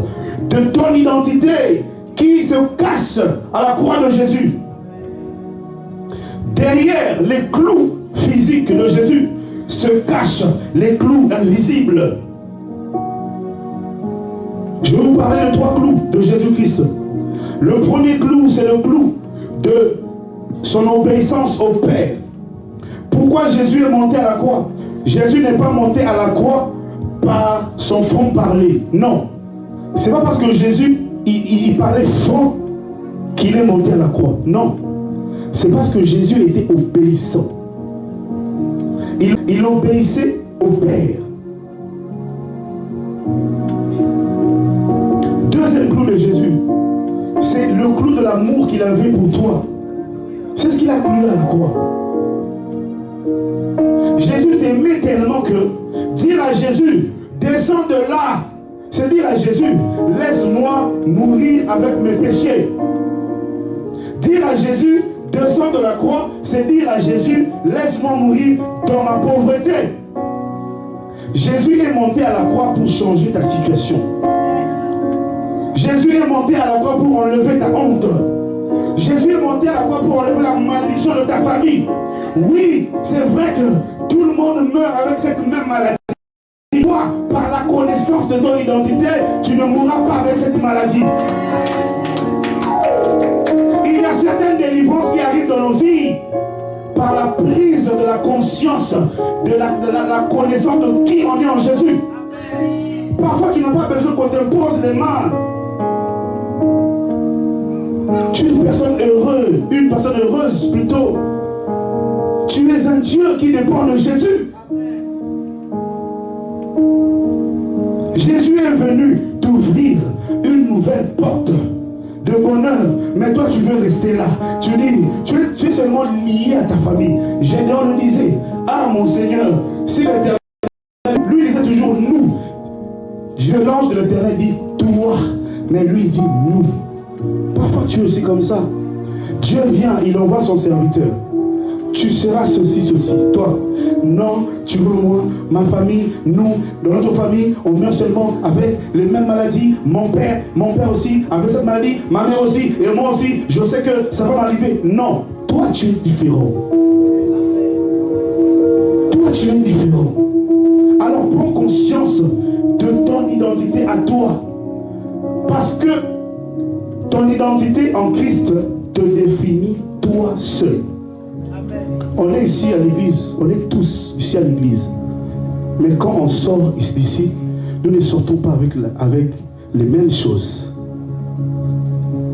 de ton identité qui se cache à la croix de Jésus. Derrière les clous physiques de Jésus se cachent les clous invisibles. Je vais vous parler de 3 clous de Jésus-Christ. Le premier clou, c'est le clou de son obéissance au Père. Pourquoi Jésus est monté à la croix? Jésus n'est pas monté à la croix par son franc parler. Non. C'est pas parce que Jésus il parlait franc qu'il est monté à la croix. Non. C'est parce que Jésus était obéissant. Il obéissait au Père. Deuxième clou de Jésus, c'est le clou de l'amour qu'il avait pour toi. C'est ce qu'il a cloué à la croix. Jésus t'aimait tellement que dire à Jésus, descends de là, c'est dire à Jésus, laisse-moi mourir avec mes péchés. Dire à Jésus, descends de la croix, c'est dire à Jésus, laisse-moi mourir dans ma pauvreté. Jésus est monté à la croix pour changer ta situation. Jésus est monté à la croix pour enlever ta honte. Jésus est monté à la croix pour enlever la malédiction de ta famille. Oui, c'est vrai que tout le monde meurt avec cette même maladie. Toi, par la connaissance de ton identité, tu ne mourras pas avec cette maladie. Il y a certaines délivrances qui arrivent dans nos vies par la prise de la conscience, de la connaissance de qui on est en Jésus. Parfois, tu n'as pas besoin qu'on te pose les mains. Tu es une personne heureuse plutôt. Tu es un Dieu qui dépend de Jésus. Jésus est venu t'ouvrir une nouvelle porte de bonheur. Mais toi, tu veux rester là. Tu dis, tu es seulement lié à ta famille. Gédéon le disait, ah mon Seigneur, si l'Éternel, lui disait toujours nous. Dieu, l'ange de l'Éternel dit toi, mais lui dit nous. Parfois tu es aussi comme ça. Dieu vient, il envoie son serviteur. tu seras ceci, ceci. Toi, non, tu veux moi, ma famille, nous, dans notre famille, on meurt seulement avec les mêmes maladies. Mon père aussi avait cette maladie, ma mère aussi, et moi aussi, je sais que ça va m'arriver. Non, toi tu es différent. Toi tu es différent. Alors prends conscience de ton identité à toi. Parce que ton identité en Christ te définit toi seul. On est ici à l'église, on est tous ici à l'église. Mais quand on sort d'ici, nous ne sortons pas avec les mêmes choses.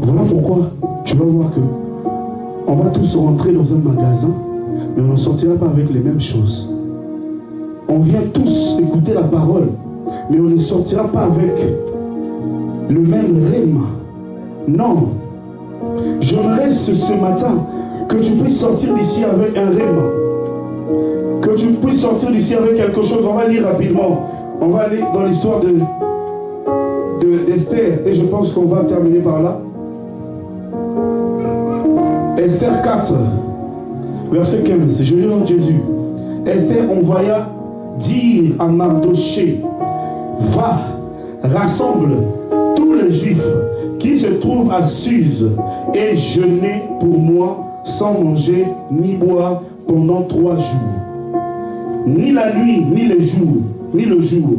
Voilà pourquoi tu vas voir que on va tous rentrer dans un magasin, mais on ne sortira pas avec les mêmes choses. On vient tous écouter la parole, mais on ne sortira pas avec le même rime. Non. J'aimerais ce matin que tu puisses sortir d'ici avec un rime. Que tu puisses sortir d'ici avec quelque chose. On va lire rapidement. On va aller dans l'histoire d'Esther. Et je pense qu'on va terminer par là. Esther 4, verset 15. Je lis dans Jésus. Esther envoya dire à Mardoché, va, rassemble tous les Juifs qui se trouvent à Suse et jeûner pour moi sans manger ni boire pendant 3 jours. Ni la nuit, ni le jour.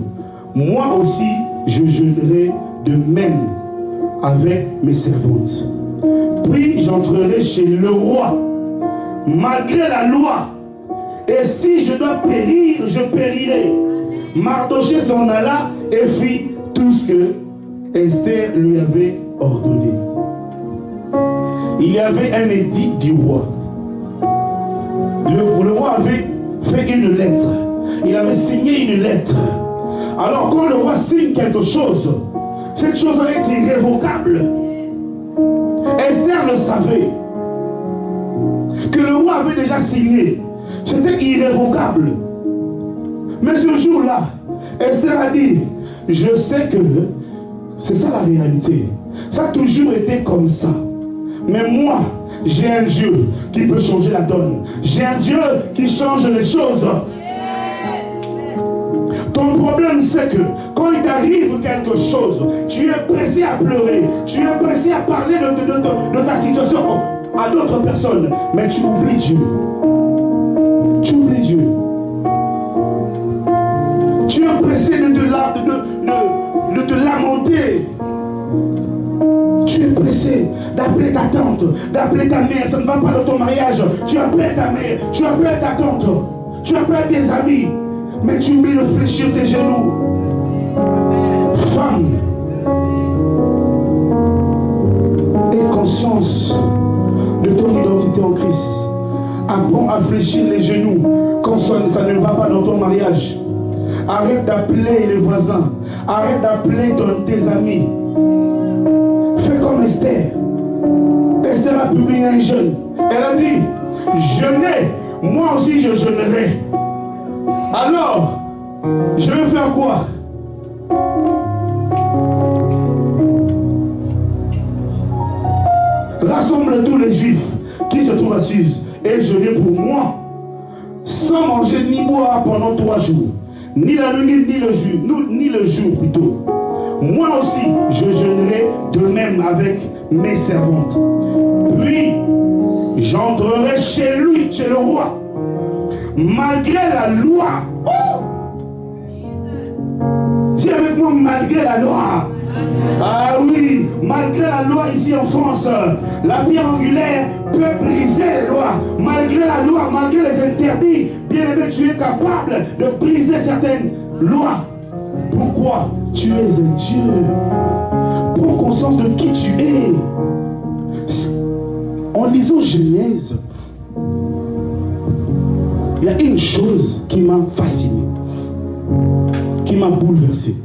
Moi aussi, je jeûnerai de même avec mes servantes. Puis j'entrerai chez le roi, malgré la loi. Et si je dois périr, je périrai. Mardoché s'en alla et fit tout ce que Esther lui avait ordonné. Il y avait un édit du roi. Le roi avait fait une lettre. Il avait signé une lettre. Alors quand le roi signe quelque chose, cette chose va être irrévocable. Esther le savait. Que le roi avait déjà signé. C'était irrévocable. Mais ce jour-là, Esther a dit, je sais que c'est ça la réalité. Ça a toujours été comme ça. Mais moi, j'ai un Dieu qui peut changer la donne. J'ai un Dieu qui change les choses. Ton problème, c'est que quand il t'arrive quelque chose, tu es pressé à pleurer. Tu es pressé à parler de ta situation à d'autres personnes. Mais tu oublies Dieu. Tu oublies Dieu. Tu es pressé de te lamenter. Tu es pressé d'appeler ta tante, d'appeler ta mère. Ça ne va pas dans ton mariage. Tu appelles ta mère, tu appelles ta tante, tu appelles tes amis. Mais tu oublies de fléchir tes genoux. Femme, aie conscience de ton identité en Christ. Apprends à fléchir les genoux quand ça ne va pas dans ton mariage. Arrête d'appeler les voisins. Arrête d'appeler tes amis. Fais comme Esther. Esther a publié un jeûne. Elle a dit, jeûnez, moi aussi je jeûnerai. Alors, je vais faire quoi? Rassemble tous les Juifs qui se trouvent à Suse et jeûnez pour moi, sans manger ni boire pendant 3 jours. Ni la nuit, ni le jour plutôt. Moi aussi, je jeûnerai de même avec mes servantes. Puis, j'entrerai chez lui, chez le roi, malgré la loi. Oh! Dis avec moi, malgré la loi. Ah oui, malgré la loi ici en France, la pierre angulaire peut briser les lois. Malgré la loi, malgré les interdits, bien aimé, tu es capable de briser certaines lois. Pourquoi? Tu es un Dieu. Prends conscience de qui tu es. En lisant Genèse, il y a une chose qui m'a fasciné, qui m'a bouleversé.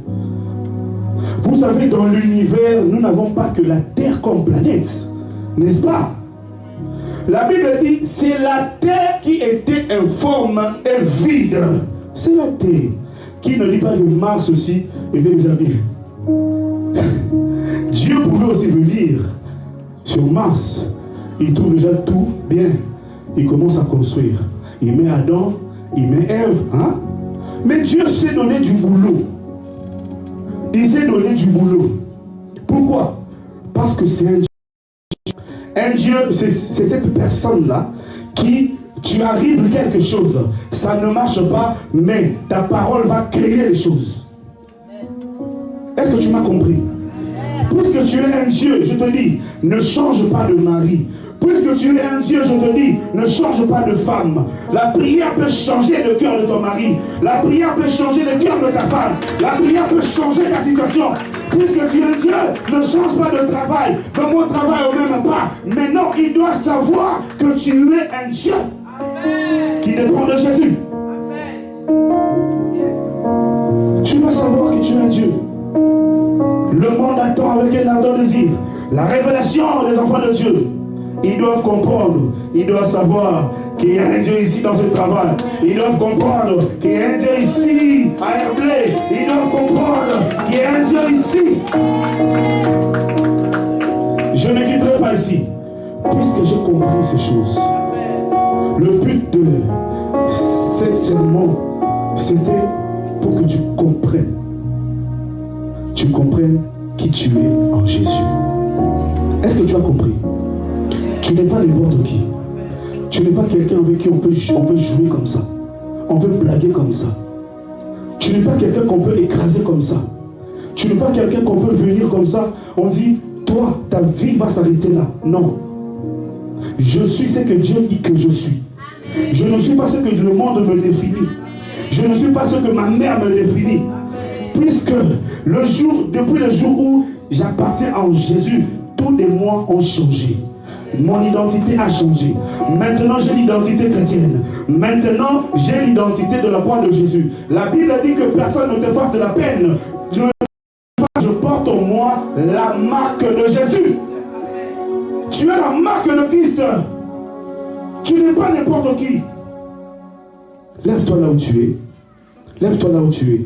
Vous savez, dans l'univers, nous n'avons pas que la Terre comme planète, n'est-ce pas? La Bible dit, c'est la Terre qui était informe et vide. C'est la Terre. Qui ne dit pas que Mars aussi était déjà bien. Dieu pouvait aussi venir sur Mars. Il trouve déjà tout bien. il commence à construire. Il met Adam, il met Ève. Hein? Mais Dieu sait donner du boulot. Il sait donner du boulot. Pourquoi? Parce que c'est un Dieu. Un Dieu, c'est cette personne-là qui, tu arrives quelque chose, ça ne marche pas, mais ta parole va créer les choses. Est-ce que tu m'as compris? Puisque tu es un Dieu, je te dis, ne change pas de mari. Puisque tu es un Dieu, je te dis, ne change pas de femme. La prière peut changer le cœur de ton mari. La prière peut changer le cœur de ta femme. La prière peut changer ta situation. Puisque tu es un Dieu, ne change pas de travail. Comme mon travail au même pas. Mais non, il doit savoir que tu es un Dieu. Amen. Qui dépend de Jésus. Amen. Yes. Tu dois savoir que tu es un Dieu. Le monde attend avec un ardent désir la révélation des enfants de Dieu. Ils doivent comprendre, ils doivent savoir qu'il y a un Dieu ici dans ce travail. Ils doivent comprendre qu'il y a un Dieu ici à Herblay. Ils doivent comprendre qu'il y a un Dieu ici. Je ne quitterai pas ici, puisque j'ai compris ces choses. Le but de ce sermon, c'était pour que tu comprennes. Tu comprennes qui tu es en Jésus. Est-ce que tu as compris? Tu n'es pas n'importe qui. Tu n'es pas quelqu'un avec qui on peut jouer comme ça. On peut blaguer comme ça. Tu n'es pas quelqu'un qu'on peut écraser comme ça. Tu n'es pas quelqu'un qu'on peut venir comme ça. On dit, toi, ta vie va s'arrêter là. Non. Je suis ce que Dieu dit que je suis. Je ne suis pas ce que le monde me définit. Je ne suis pas ce que ma mère me définit. Puisque depuis le jour où j'appartiens en Jésus, tous les mois ont changé. Mon identité a changé. Maintenant, j'ai l'identité chrétienne. Maintenant, j'ai l'identité de la croix de Jésus. La Bible dit que personne ne te fasse de la peine. Je porte en moi la marque de Jésus. Tu as la marque de Christ. Tu n'es pas n'importe qui. Lève-toi là où tu es. Lève-toi là où tu es.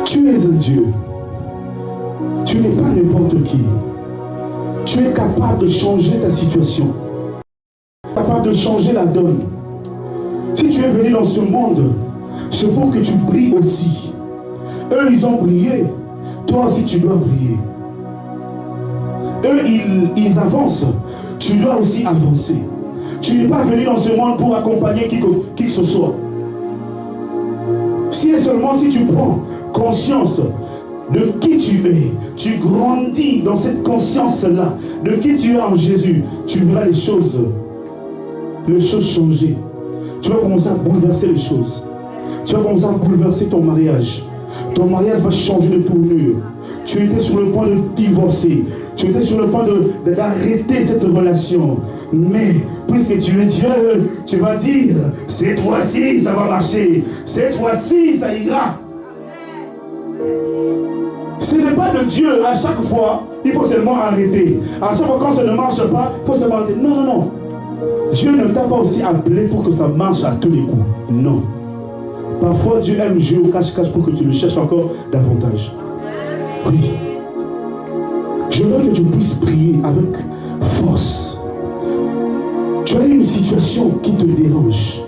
Tu es un Dieu. Tu n'es pas n'importe qui. Tu es capable de changer ta situation. Capable de changer la donne. Si tu es venu dans ce monde, c'est pour que tu brilles aussi. Eux, ils ont brillé. Toi aussi, tu dois briller. Eux, ils avancent. Tu dois aussi avancer. Tu n'es pas venu dans ce monde pour accompagner qui que ce soit. Si et seulement si tu prends conscience de qui tu es, tu grandis dans cette conscience-là, de qui tu es en Jésus, tu verras les choses changer. Tu vas commencer à bouleverser les choses. Tu vas commencer à bouleverser ton mariage. Ton mariage va changer de tournure. Tu étais sur le point de divorcer. Tu étais sur le point d'arrêter cette relation. Mais, puisque tu es Dieu, tu vas dire, cette fois-ci, ça va marcher. Cette fois-ci, ça ira. Ce n'est pas de Dieu, à chaque fois, il faut seulement arrêter. À chaque fois, quand ça ne marche pas, il faut seulement arrêter. Non, non, non. Dieu ne t'a pas aussi appelé pour que ça marche à tous les coups. Non. Parfois, Dieu aime jouer au cache-cache pour que tu le cherches encore davantage. Oui. Je veux que tu puisses prier avec force. Tu as une situation qui te dérange.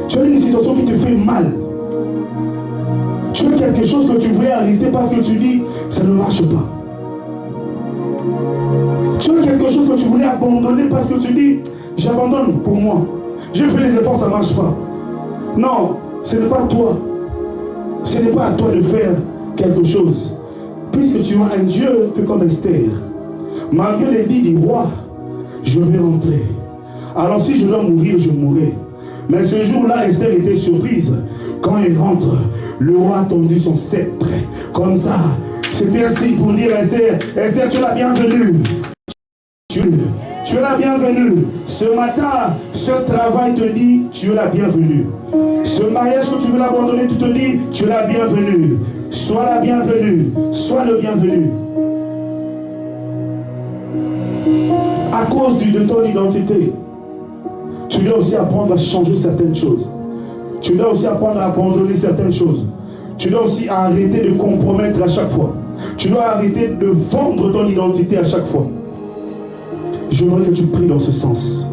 Tu as une situation qui te fait mal. Tu as quelque chose que tu voulais arrêter parce que tu dis, ça ne marche pas. Tu as quelque chose que tu voulais abandonner parce que tu dis, j'abandonne pour moi. Je fais les efforts, ça ne marche pas. Non, ce n'est pas toi. Ce n'est pas à toi de faire quelque chose. Puisque tu as un Dieu, fais comme Esther. Malgré les dits du roi, je vais rentrer. Alors si je dois mourir, je mourrai. Mais ce jour-là, Esther était surprise. Quand il rentre, le roi a tendu son sceptre. Comme ça, c'était un signe pour dire à Esther, Esther, tu es la bienvenue. Tu es la bienvenue. Ce matin, ce travail te dit, tu es la bienvenue. Ce mariage que tu veux l'abandonner, tu te dis, tu es la bienvenue. Sois la bienvenue. Sois le bienvenu. À cause de ton identité, tu dois aussi apprendre à changer certaines choses. Tu dois aussi apprendre à abandonner certaines choses. Tu dois aussi arrêter de compromettre à chaque fois. Tu dois arrêter de vendre ton identité à chaque fois. J'aimerais que tu pries dans ce sens.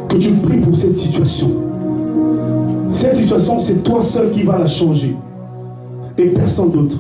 Que tu pries pour cette situation. Cette situation, c'est toi seul qui va la changer. Et personne d'autre.